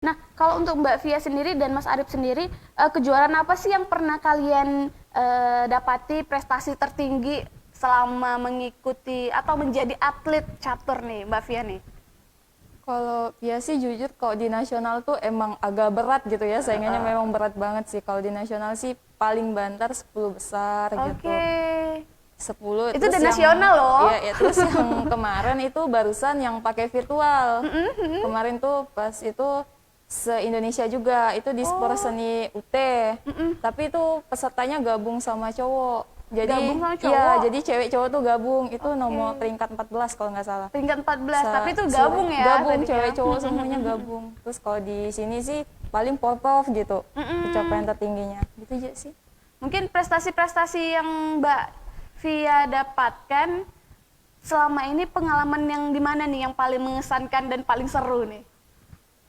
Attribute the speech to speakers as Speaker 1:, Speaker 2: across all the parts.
Speaker 1: Nah, kalau untuk Mbak Via sendiri dan Mas Arif sendiri, kejuaraan apa sih yang pernah kalian dapati prestasi tertinggi selama mengikuti atau menjadi atlet catur nih, Mbak Via nih?
Speaker 2: Kalau ya sih jujur kalau di nasional tuh emang agak berat gitu ya, saingannya memang berat banget sih. Kalau di nasional sih paling bantar 10 besar gitu.
Speaker 1: Oke.
Speaker 2: 10
Speaker 1: Itu
Speaker 2: terus
Speaker 1: udah
Speaker 2: yang
Speaker 1: nasional loh.
Speaker 2: ya terus yang kemarin itu barusan yang pakai virtual. Kemarin tuh pas itu se-Indonesia juga, itu di Sport
Speaker 1: Oh,
Speaker 2: Seni UT. Tapi itu pesertanya gabung sama cowok.
Speaker 1: gabung
Speaker 2: Jadi
Speaker 1: sama
Speaker 2: iya,
Speaker 1: cowok.
Speaker 2: jadi cewek cowok tuh gabung. Itu nomor
Speaker 1: Oke.
Speaker 2: peringkat 14 kalau nggak salah.
Speaker 1: Peringkat 14, tapi itu gabung ya
Speaker 2: Gabung
Speaker 1: tadinya.
Speaker 2: cewek cowok semuanya gabung. Terus kalau di sini sih paling porprov gitu, pencapaian tertingginya gitu aja sih.
Speaker 1: Mungkin prestasi-prestasi yang Mbak Via dapatkan selama ini, pengalaman yang di mana nih yang paling mengesankan dan paling seru nih?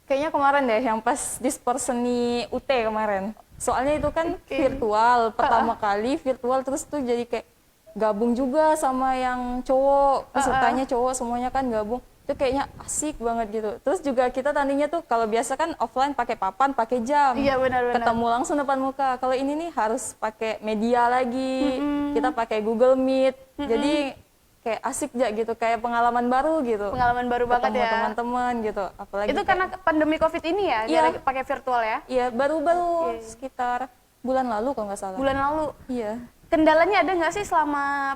Speaker 2: Kayaknya kemarin deh yang pas di Sport Seni UT kemarin, soalnya itu kan virtual pertama kali virtual, terus tuh jadi kayak gabung juga sama yang cowok, pesertanya cowok semuanya kan gabung, itu kayaknya asik banget gitu. Terus juga kita tandingnya tuh kalau biasa kan offline pakai papan, pakai jam,
Speaker 1: Iya, benar-benar.
Speaker 2: ketemu langsung depan muka. Kalau ini nih harus pakai media lagi, kita pakai Google Meet, jadi kayak asik ya gitu, kayak pengalaman baru gitu,
Speaker 1: Pengalaman baru banget
Speaker 2: ketemu
Speaker 1: ya.
Speaker 2: teman-teman gitu. Apalagi
Speaker 1: Itu
Speaker 2: kayak,
Speaker 1: karena pandemi COVID ini ya,
Speaker 2: Iya.
Speaker 1: dia pakai virtual ya.
Speaker 2: iya baru-baru sekitar bulan lalu kalau nggak salah.
Speaker 1: Bulan lalu.
Speaker 2: Iya.
Speaker 1: Kendalanya ada nggak sih selama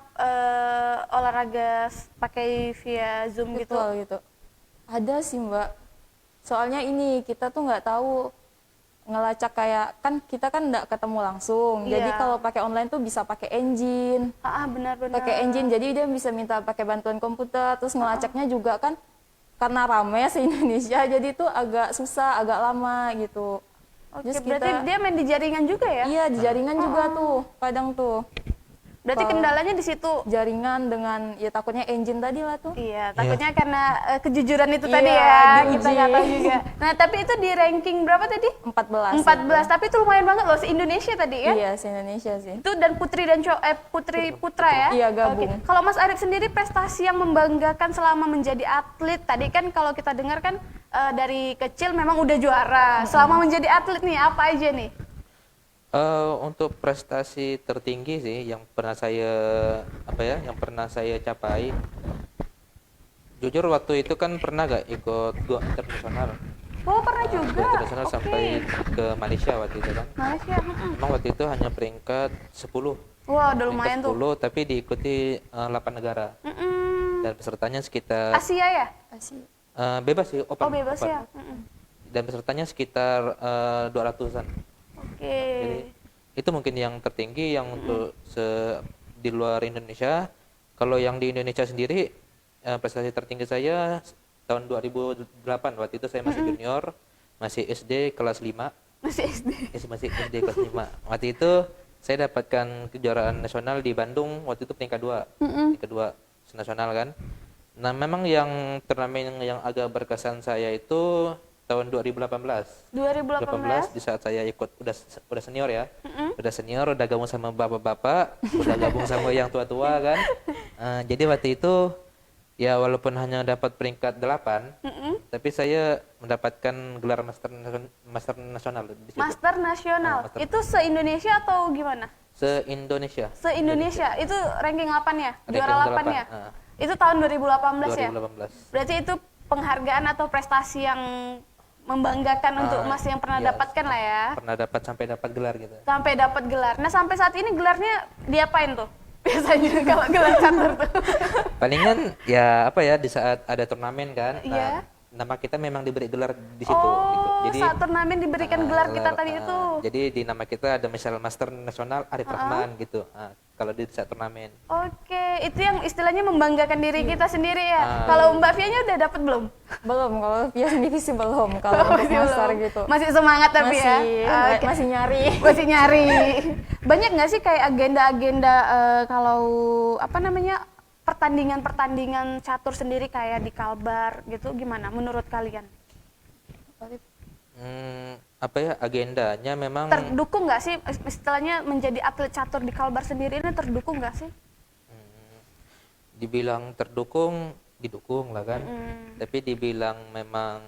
Speaker 1: olahraga pakai via Zoom gitu?
Speaker 2: Virtual gitu. Ada sih Mbak. Soalnya ini kita tuh nggak tahu ngelacak, kayak kan kita kan nggak ketemu langsung. Jadi
Speaker 1: Iya.
Speaker 2: kalau pakai online tuh bisa pakai engine.
Speaker 1: Benar-benar.
Speaker 2: Pakai engine, jadi dia bisa minta pakai bantuan komputer. Terus ngelacaknya juga kan karena rame se-Indonesia, jadi tuh agak susah, agak lama gitu.
Speaker 1: Oke,
Speaker 2: Terus
Speaker 1: berarti dia main di jaringan juga ya?
Speaker 2: iya di jaringan juga tuh, kadang tuh.
Speaker 1: Berarti
Speaker 2: Kalau
Speaker 1: kendalanya di situ.
Speaker 2: jaringan dengan ya takutnya engine tadi lah tuh.
Speaker 1: Iya, takutnya karena kejujuran itu
Speaker 2: Iya,
Speaker 1: tadi ya,
Speaker 2: diuji.
Speaker 1: kita nggak tahu juga. Nah, tapi itu di ranking berapa tadi?
Speaker 2: 14.
Speaker 1: 14, tapi itu lumayan banget loh, se-Indonesia tadi ya?
Speaker 2: Iya, se-Indonesia sih.
Speaker 1: Itu dan putri dan putri putra ya?
Speaker 2: Iya, gabung.
Speaker 1: Oke. Kalau Mas Arif sendiri prestasi yang membanggakan selama menjadi atlet, tadi kan kalau kita dengar kan dari kecil memang udah juara. Selama menjadi atlet nih, apa aja nih?
Speaker 3: Untuk prestasi tertinggi sih yang pernah saya yang pernah saya capai. Jujur waktu itu kan pernah gak ikut go internasional.
Speaker 1: Oh, pernah
Speaker 3: Go
Speaker 1: juga.
Speaker 3: internasional
Speaker 1: Oke.
Speaker 3: sampai ke Malaysia waktu itu kan.
Speaker 1: Malaysia.
Speaker 3: Emang waktu itu hanya peringkat 10.
Speaker 1: Wah, udah
Speaker 3: Peringkat
Speaker 1: lumayan tuh.
Speaker 3: 10 tapi diikuti 8 negara.
Speaker 1: Mm-mm.
Speaker 3: Dan pesertanya sekitar
Speaker 1: Asia ya?
Speaker 2: Asik.
Speaker 3: bebas sih, open.
Speaker 1: Oh, bebas
Speaker 3: open.
Speaker 1: ya. Mm-mm.
Speaker 3: Dan pesertanya sekitar 200-an.
Speaker 1: Oke.
Speaker 3: Jadi itu mungkin yang tertinggi yang untuk di luar Indonesia. Kalau yang di Indonesia sendiri, prestasi tertinggi saya tahun 2008. Waktu itu saya masih junior, masih SD kelas 5.
Speaker 1: Masih SD.
Speaker 3: Masih SD kelas 5. Waktu itu saya dapatkan kejuaraan nasional di Bandung, waktu itu peringkat 2. Peringkat 2 nasional kan. Nah, memang yang turnamen yang agak berkesan saya itu tahun 2018.
Speaker 1: 2018.
Speaker 3: Di saat saya ikut udah senior ya. Udah senior, udah gabung sama bapak-bapak, udah gabung sama yang tua-tua kan. Jadi waktu itu ya walaupun hanya dapat peringkat 8, tapi saya mendapatkan gelar master nasional di situ.
Speaker 1: Master nasional.
Speaker 3: Master.
Speaker 1: Itu se-Indonesia atau gimana?
Speaker 3: Se-Indonesia.
Speaker 1: Se-Indonesia. Itu ranking 8 ya?
Speaker 3: Ranking
Speaker 1: Juara 8 ya?
Speaker 3: 8,
Speaker 1: Itu tahun 2018 ya?
Speaker 3: 2018.
Speaker 1: Berarti itu penghargaan atau prestasi yang membanggakan untuk Mas yang pernah
Speaker 3: Iya,
Speaker 1: dapatkan lah ya.
Speaker 3: Pernah sampai dapat gelar gitu.
Speaker 1: Sampai dapat gelar. Nah, sampai saat ini gelarnya diapain tuh? Biasanya kalau gelar catur tuh.
Speaker 3: Palingan ya di saat ada turnamen kan.
Speaker 1: Iya.
Speaker 3: Nama kita memang diberi gelar di situ
Speaker 1: Oh,
Speaker 3: gitu.
Speaker 1: saat turnamen diberikan gelar kita tadi itu.
Speaker 3: Jadi di nama kita ada misal Master Nasional Arif Rahman gitu. Kalau di saat turnamen.
Speaker 1: Oke, itu yang istilahnya membanggakan diri kita sendiri ya. Kalau Mbak Vianya udah dapat belum?
Speaker 2: Belum, kalau Via sendiri sih belum. Kalau untuk
Speaker 1: Masih
Speaker 2: master
Speaker 1: belum.
Speaker 2: gitu.
Speaker 1: Masih semangat tapi
Speaker 2: Masih,
Speaker 1: ya. Oke.
Speaker 2: masih nyari.
Speaker 1: Masih nyari. Banyak nggak sih kayak agenda-agenda kalau pertandingan-pertandingan catur sendiri kayak di Kalbar gitu, gimana menurut kalian?
Speaker 3: Agendanya memang
Speaker 1: Terdukung nggak sih istilahnya menjadi atlet catur di Kalbar sendiri ini, terdukung nggak sih?
Speaker 3: dibilang didukung lah kan. Tapi dibilang memang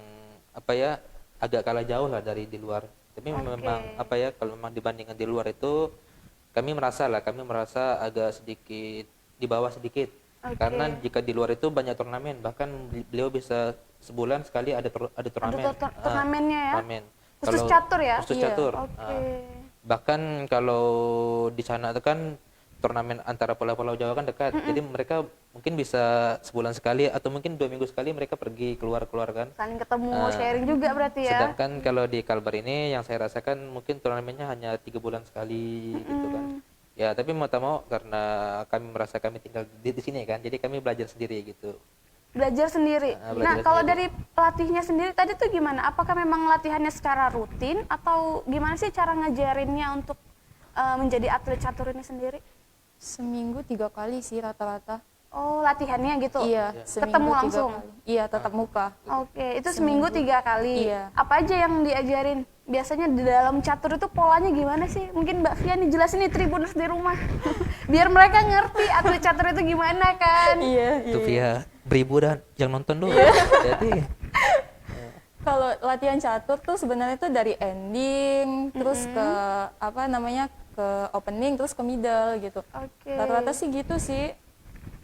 Speaker 3: agak kalah jauh lah dari di luar. Tapi memang apa ya, kalau memang dibandingkan di luar itu kami merasa agak sedikit di bawah sedikit. Karena jika di luar itu banyak turnamen, bahkan beliau bisa sebulan sekali ada turnamen.
Speaker 1: Turnamennya ya.
Speaker 3: Turnamen.
Speaker 1: Khusus catur ya?
Speaker 3: Khusus catur.
Speaker 1: Oke.
Speaker 3: Bahkan kalau di sana itu kan turnamen antara pulau-pulau Jawa kan dekat, jadi mereka mungkin bisa sebulan sekali atau mungkin 2 minggu sekali mereka pergi keluar kan.
Speaker 1: Saling ketemu, sharing juga berarti ya.
Speaker 3: Sedangkan kalau di Kalbar ini yang saya rasakan mungkin turnamennya hanya 3 bulan sekali gitu kan. Ya tapi mau tak mau karena kami merasa kami tinggal di sini kan, jadi kami belajar sendiri gitu.
Speaker 1: Belajar sendiri.
Speaker 3: Belajar
Speaker 1: Nah, kalau
Speaker 3: sendiri.
Speaker 1: dari pelatihnya sendiri tadi tuh gimana? Apakah memang latihannya secara rutin atau gimana sih cara ngajarinnya untuk menjadi atlet catur ini sendiri?
Speaker 2: Seminggu 3 kali sih rata-rata.
Speaker 1: Oh, latihannya gitu?
Speaker 2: Iya,
Speaker 1: Ketemu
Speaker 2: 3
Speaker 1: langsung?
Speaker 2: kali. Iya, tatap muka.
Speaker 1: Oke, itu seminggu 3 kali.
Speaker 2: Iya.
Speaker 1: Apa aja yang diajarin? Biasanya di dalam catur itu polanya gimana sih? Mungkin Mbak Fia nih jelasin nih Tribuners di rumah. Biar mereka ngerti atlet catur itu gimana kan?
Speaker 2: Iya,
Speaker 3: Itu via beribu dan yang nonton dulu. Jadi
Speaker 2: Kalau latihan catur tuh sebenarnya tuh dari ending, terus ke apa namanya, ke opening, terus ke middle gitu.
Speaker 1: Oke.
Speaker 2: Rata-rata sih gitu sih.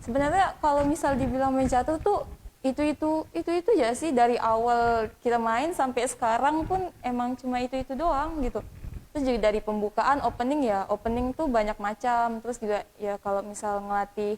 Speaker 2: Sebenarnya kalau misal dibilang main catur tuh itu ya sih, dari awal kita main sampai sekarang pun emang cuma itu doang gitu. Terus juga dari pembukaan, opening tuh banyak macam. Terus juga ya kalau misal ngelatih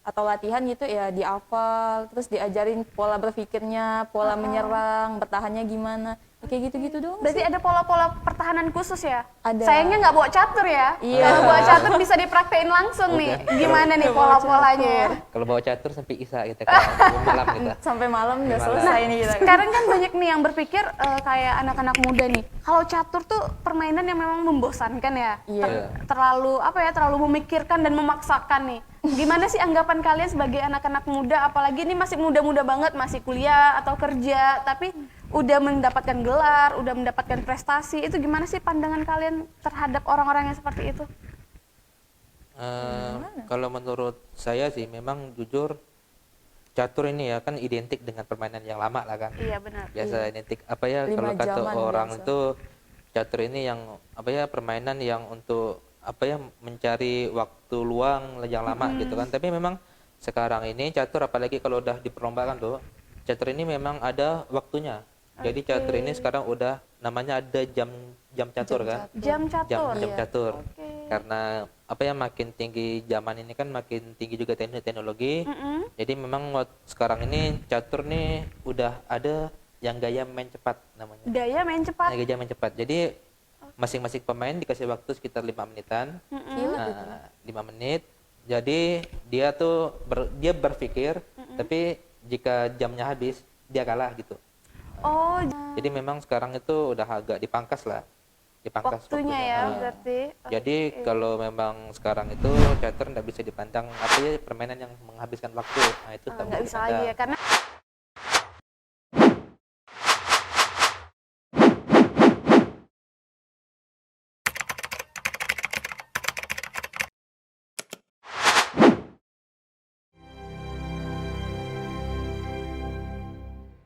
Speaker 2: atau latihan gitu ya dihafal, terus diajarin pola berpikirnya, pola menyerang, bertahannya gimana, ya kayak gitu-gitu doang.
Speaker 1: Berarti ada pola-pola pertahanan khusus ya?
Speaker 2: Ada.
Speaker 1: Sayangnya nggak bawa catur ya?
Speaker 2: Iya.
Speaker 1: Kalau bawa catur bisa dipraktein langsung nih. Gimana nih pola-polanya ya?
Speaker 3: kalau bawa catur sampai isa gitu kan, sampai malam gitu.
Speaker 2: Sampai malam udah
Speaker 3: Malam.
Speaker 2: selesai nih kita.
Speaker 1: Sekarang kan banyak nih yang berpikir kayak anak-anak muda nih. Kalau catur tuh permainan yang memang membosankan ya.
Speaker 2: Iya.
Speaker 1: Terlalu terlalu memikirkan dan memaksakan nih. Gimana sih anggapan kalian sebagai anak-anak muda, apalagi ini masih muda-muda banget, masih kuliah atau kerja, tapi udah mendapatkan gelar, udah mendapatkan prestasi. Itu gimana sih pandangan kalian terhadap orang-orang yang seperti itu?
Speaker 3: Kalau menurut saya sih memang jujur catur ini ya kan identik dengan permainan yang lama lah kan.
Speaker 1: Iya benar.
Speaker 3: Biasa identik apa ya,
Speaker 2: 5
Speaker 3: kalau kata
Speaker 2: jaman
Speaker 3: orang
Speaker 2: biasa.
Speaker 3: itu catur ini yang apa ya, permainan yang untuk apa ya, mencari waktu luang yang lama gitu kan. Tapi memang sekarang ini catur apalagi kalau udah diperlombakan tuh, catur ini memang ada waktunya. Jadi catur ini sekarang udah namanya ada jam catur kan.
Speaker 1: Jam catur.
Speaker 3: Jam catur.
Speaker 1: Oke.
Speaker 3: Karena apa ya, makin tinggi zaman ini kan makin tinggi juga teknologi. Jadi memang sekarang ini catur nih udah ada yang gaya main cepat namanya.
Speaker 1: Gaya main cepat.
Speaker 3: Gaya main cepat. Jadi masing-masing pemain dikasih waktu sekitar 5 menitan. Nah, 5 menit. Jadi dia tuh dia berpikir, tapi jika jamnya habis dia kalah gitu.
Speaker 1: Oh,
Speaker 3: Jadi memang sekarang itu udah agak dipangkas lah. Dipangkas
Speaker 1: waktunya ya
Speaker 3: Nah,
Speaker 1: berarti.
Speaker 3: Jadi kalau memang sekarang itu catur nggak bisa dipandang apa ya, permainan yang menghabiskan waktu. Nah itu tak
Speaker 1: Nggak
Speaker 3: bisa
Speaker 1: bisa lagi ya,
Speaker 3: dipandang.
Speaker 1: karena